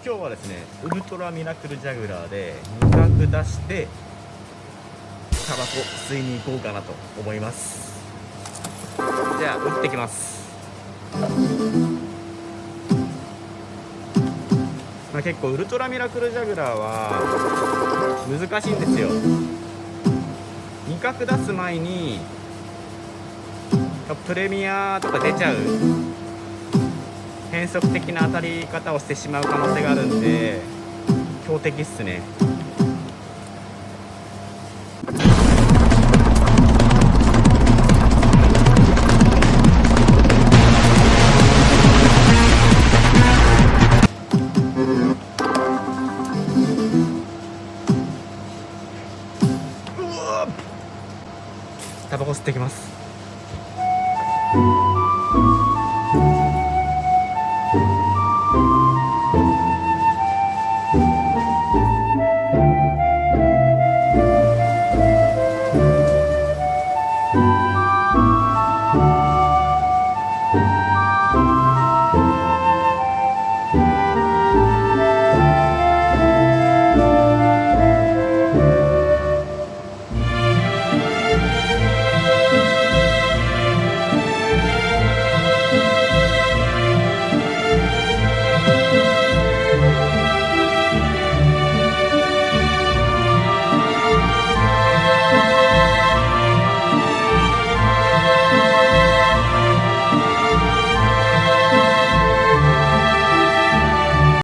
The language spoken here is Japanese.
今日はですねウルトラミラクルジャグラーで味覚出してタバコ吸いに行こうかなと思います。じゃあ打ってきます。結構ウルトラミラクルジャグラーは難しいんですよ。味覚出す前にプレミアとか出ちゃう変則的な当たり方をしてしまう可能性があるんで強敵っすね。タバコ吸ってきます。